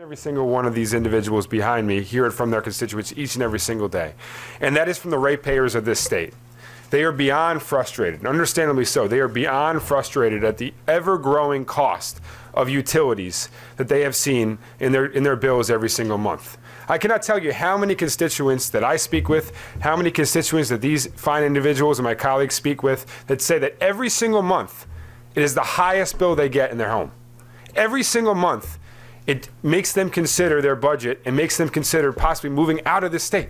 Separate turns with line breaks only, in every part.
Every single one of these individuals behind me hear it from their constituents each and every single day. And that is from the ratepayers of this state. They are beyond frustrated, and understandably so. They are beyond frustrated at the ever-growing cost of utilities that they have seen in their bills every single month. I cannot tell you how many constituents that I speak with, how many constituents that these fine individuals and my colleagues speak with that say that every single month it is the highest bill they get in their home. Every single month it makes them consider their budget and makes them consider possibly moving out of the state.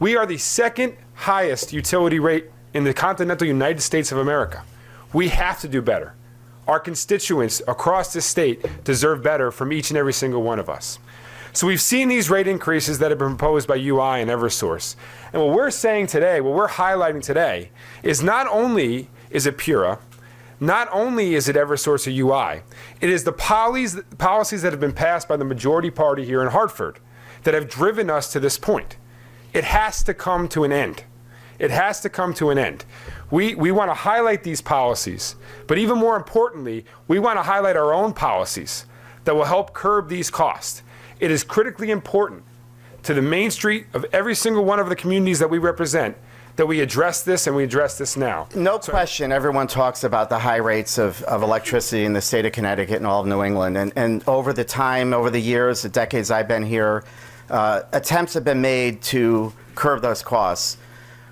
We are the second highest utility rate in the continental United States of America. We have to do better. Our constituents across this state deserve better from each and every single one of us. So we've seen these rate increases that have been proposed by UI and Eversource. And what we're saying today, what we're highlighting today, is not only is it PURA, not only is it Eversource or UI, it is the policies that have been passed by the majority party here in Hartford that have driven us to this point. It has to come to an end. It has to come to an end. We want to highlight these policies, but even more importantly, we want to highlight our own policies that will help curb these costs. It is critically important to the Main Street of every single one of the communities that we represent that we address this, and we address this now.
No question, everyone talks about the high rates of electricity in the state of Connecticut and all of New England. And over the years, the decades I've been here, attempts have been made to curb those costs.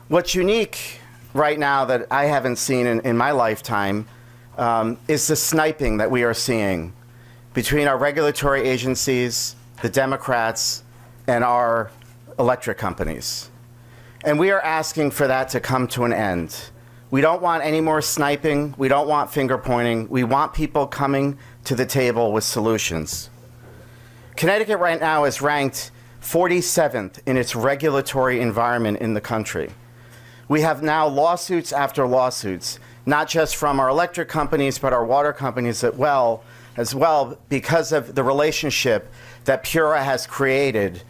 What's unique right now that I haven't seen in my lifetime is the sniping that we are seeing between our regulatory agencies, the Democrats, and our electric companies. And we are asking for that to come to an end. We don't want any more sniping. We don't want finger pointing. We want people coming to the table with solutions. Connecticut right now is ranked 47th in its regulatory environment in the country. We have now lawsuits after lawsuits, not just from our electric companies, but our water companies as well, because of the relationship that PURA has created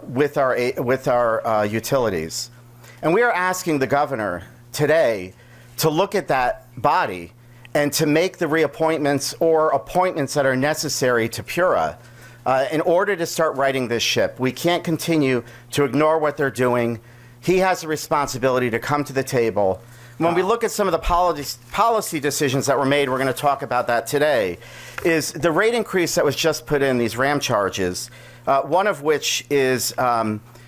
with our utilities. And we are asking the governor today to look at that body and to make the reappointments or appointments that are necessary to PURA in order to start righting this ship. We can't continue to ignore what they're doing. He has a responsibility to come to the table. When we look at some of the policy decisions that were made, we're going to talk about that today, is the rate increase that was just put in, these RAM charges, one of which is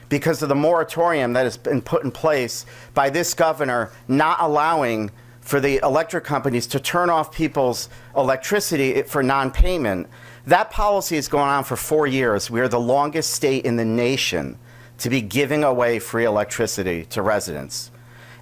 because of the moratorium that has been put in place by this governor not allowing for the electric companies to turn off people's electricity for non-payment. That policy has gone on for 4 years. We are the longest state in the nation to be giving away free electricity to residents.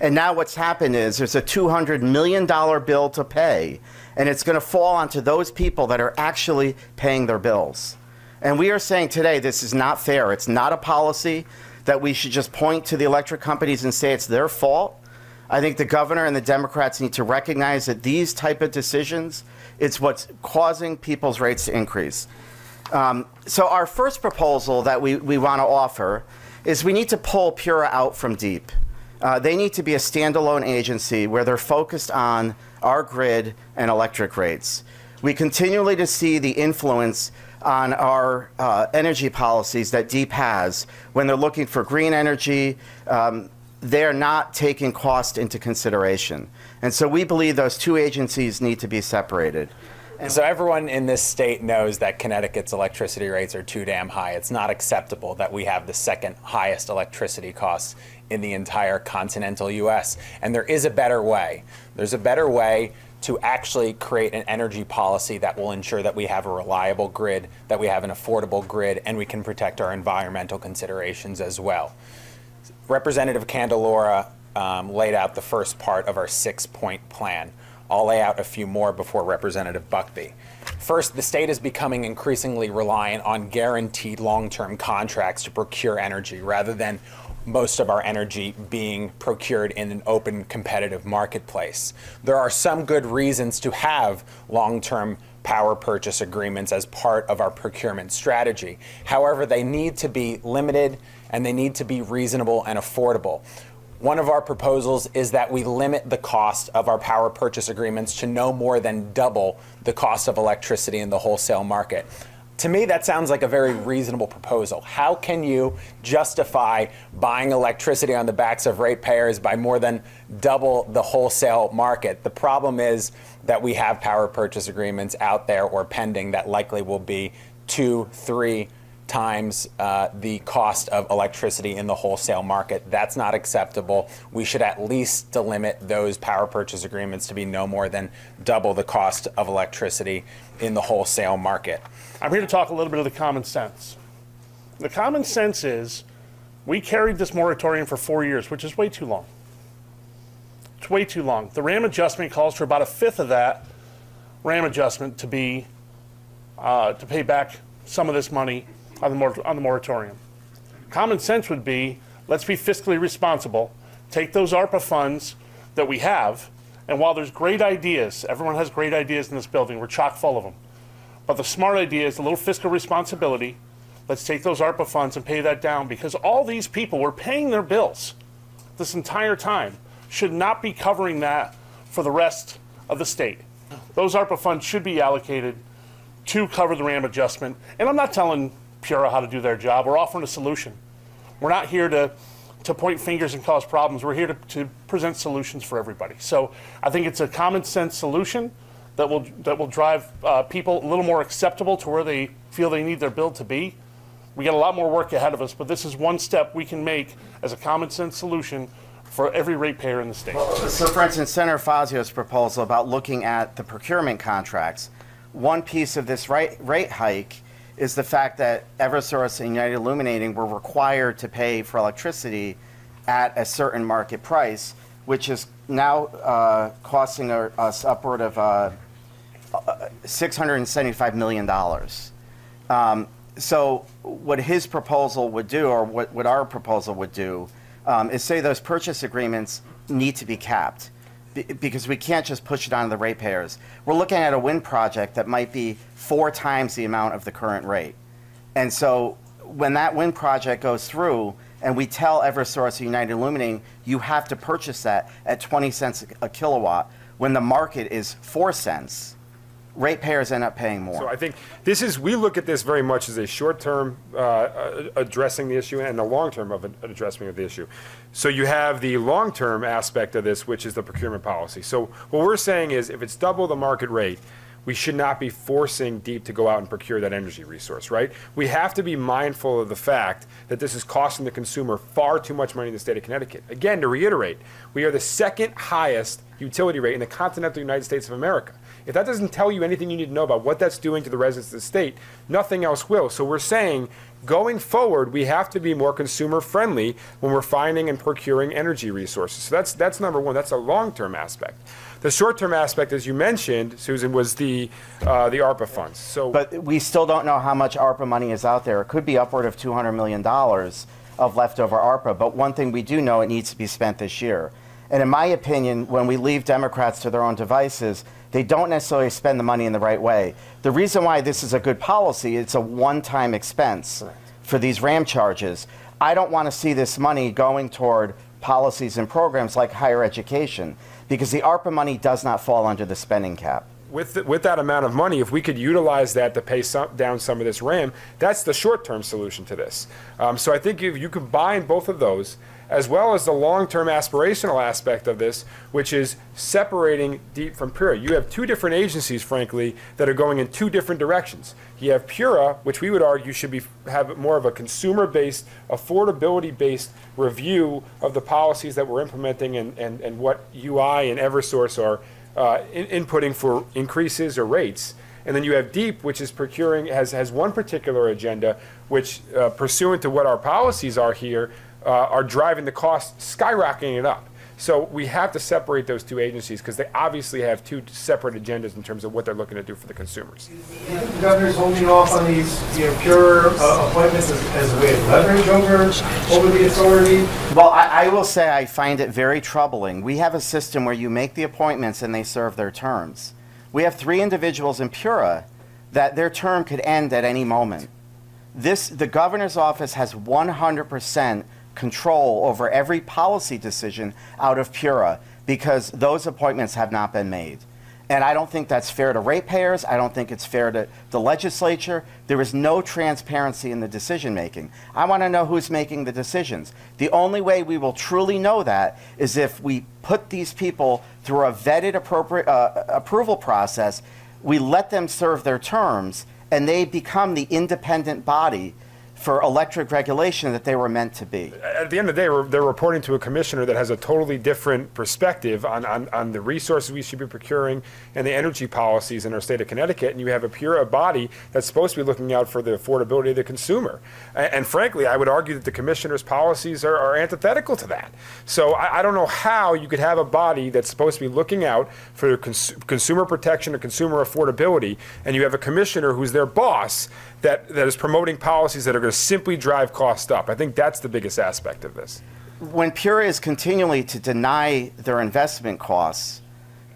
And now what's happened is there's a $200 million bill to pay, and it's going to fall onto those people that are actually paying their bills. And we are saying today this is not fair. It's not a policy that we should just point to the electric companies and say it's their fault. I think the governor and the Democrats need to recognize that these type of decisions, it's what's causing people's rates to increase. So our first proposal that we want to offer is we need to pull PURA out from DEEP. They need to be a standalone agency where they're focused on our grid and electric rates. We continually to see the influence on our energy policies that DEEP has when they're looking for green energy. They're not taking cost into consideration. And so we believe those two agencies need to be separated.
And so everyone in this state knows that Connecticut's electricity rates are too damn high. It's not acceptable that we have the second highest electricity costs in the entire continental U.S. And there is a better way. There's a better way to actually create an energy policy that will ensure that we have a reliable grid, that we have an affordable grid, and we can protect our environmental considerations as well. Representative Candelora laid out the first part of our 6-point plan. I'll lay out a few more before Representative Buckby. First, the state is becoming increasingly reliant on guaranteed long-term contracts to procure energy rather than most of our energy being procured in an open competitive marketplace. There are some good reasons to have long-term power purchase agreements as part of our procurement strategy. However, they need to be limited and they need to be reasonable and affordable. One of our proposals is that we limit the cost of our power purchase agreements to no more than double the cost of electricity in the wholesale market. To me, that sounds like a very reasonable proposal. How can you justify buying electricity on the backs of ratepayers by more than double the wholesale market? The problem is that we have power purchase agreements out there or pending that likely will be 2-3 times the cost of electricity in the wholesale market. That's not acceptable. We should at least delimit those power purchase agreements to be no more than double the cost of electricity in the wholesale market.
I'm here to talk a little bit of the common sense. The common sense is we carried this moratorium for 4 years, which is way too long. It's way too long. The RAM adjustment calls for about a fifth of that RAM adjustment to be to pay back some of this money on the moratorium. Common sense would be, let's be fiscally responsible, take those ARPA funds that we have, and while there's great ideas, everyone has great ideas in this building, we're chock full of them, but the smart idea is a little fiscal responsibility. Let's take those ARPA funds and pay that down, because all these people were paying their bills this entire time, should not be covering that for the rest of the state. Those ARPA funds should be allocated to cover the RAM adjustment, and I'm not telling PURA how to do their job. We're offering a solution. We're not here to point fingers and cause problems. We're here to present solutions for everybody. So I think it's a common sense solution that will drive people a little more acceptable to where they feel they need their bill to be. We got a lot more work ahead of us, but this is one step we can make as a common sense solution for every ratepayer in the state.
So for instance, Senator Fazio's proposal about looking at the procurement contracts, one piece of this rate hike is the fact that Eversource and United Illuminating were required to pay for electricity at a certain market price, which is now costing us upward of $675 million. So what his proposal would do, or what our proposal would do, is say those purchase agreements need to be capped, because we can't just push it onto the ratepayers. We're looking at a wind project that might be 4 times the amount of the current rate. And so when that wind project goes through and we tell Eversource or United Illuminating, you have to purchase that at 20 cents a kilowatt, when the market is 4 cents, ratepayers end up paying more.
So I think we look at this very much as a short-term addressing the issue and a long-term of addressing of the issue. So you have the long-term aspect of this, which is the procurement policy. So what we're saying is, if it's double the market rate, we should not be forcing DEEP to go out and procure that energy resource, right? We have to be mindful of the fact that this is costing the consumer far too much money in the state of Connecticut. Again, to reiterate, we are the second highest utility rate in the continental United States of America. If that doesn't tell you anything you need to know about what that's doing to the residents of the state, nothing else will. So we're saying, going forward, we have to be more consumer friendly when we're finding and procuring energy resources. So that's number one. That's a long-term aspect. The short-term aspect, as you mentioned, Susan, was the ARPA funds.
But we still don't know how much ARPA money is out there. It could be upward of $200 million of leftover ARPA. But one thing we do know, it needs to be spent this year. And in my opinion, when we leave Democrats to their own devices, they don't necessarily spend the money in the right way. The reason why this is a good policy, it's a one-time expense for these RAM charges. I don't want to see this money going toward policies and programs like higher education, because the ARPA money does not fall under the spending cap.
With that amount of money, if we could utilize that to pay down some of this RAM, that's the short-term solution to this. So I think if you combine both of those, as well as the long-term aspirational aspect of this, which is separating DEEP from PURA. You have two different agencies, frankly, that are going in two different directions. You have PURA, which we would argue should have more of a consumer-based, affordability-based review of the policies that we're implementing and what UI and Eversource are inputting for increases or rates. And then you have DEEP, which is procuring, has one particular agenda, which pursuant to what our policies are here, are driving the cost, skyrocketing it up. So we have to separate those two agencies because they obviously have two separate agendas in terms of what they're looking to do for the consumers.
The governor's holding off on these pure appointments as a way of leverage over the authority.
Well, I will say I find it very troubling. We have a system where you make the appointments and they serve their terms. We have 3 individuals in PURA that their term could end at any moment. The governor's office has 100% control over every policy decision out of PURA because those appointments have not been made. And I don't think that's fair to ratepayers. I don't think it's fair to the legislature. There is no transparency in the decision making. I want to know who's making the decisions. The only way we will truly know that is if we put these people through a vetted approval process, we let them serve their terms, and they become the independent body for electric regulation that they were meant to be.
At the end of the day, they're reporting to a commissioner that has a totally different perspective on the resources we should be procuring and the energy policies in our state of Connecticut, and you have a body that's supposed to be looking out for the affordability of the consumer. And frankly, I would argue that the commissioner's policies are antithetical to that. So I don't know how you could have a body that's supposed to be looking out for consumer protection and consumer affordability, and you have a commissioner who's their boss that is promoting policies that are going to simply drive costs up. I think that's the biggest aspect of this.
When Pura is continually to deny their investment costs,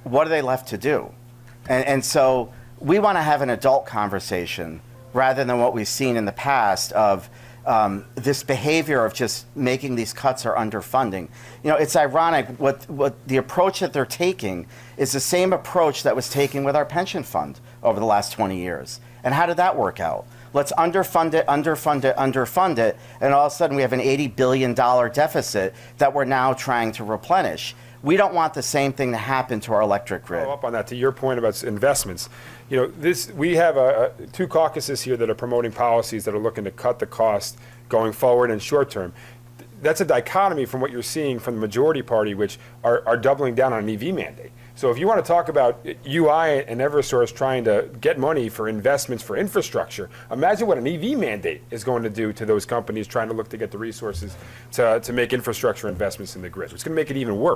what are they left to do? And so we want to have an adult conversation rather than what we've seen in the past of this behavior of just making these cuts or underfunding. You know, it's ironic what the approach that they're taking is the same approach that was taken with our pension fund over the last 20 years. And how did that work out? Let's underfund it, and all of a sudden we have an $80 billion deficit that we're now trying to replenish. We don't want the same thing to happen to our electric grid.
Follow up on that, to your point about investments. You know, we have two caucuses here that are promoting policies that are looking to cut the cost going forward and short term. That's a dichotomy from what you're seeing from the majority party, which are doubling down on an EV mandate. So if you want to talk about UI and Eversource trying to get money for investments for infrastructure, imagine what an EV mandate is going to do to those companies trying to look to get the resources to make infrastructure investments in the grid. It's going to make it even worse.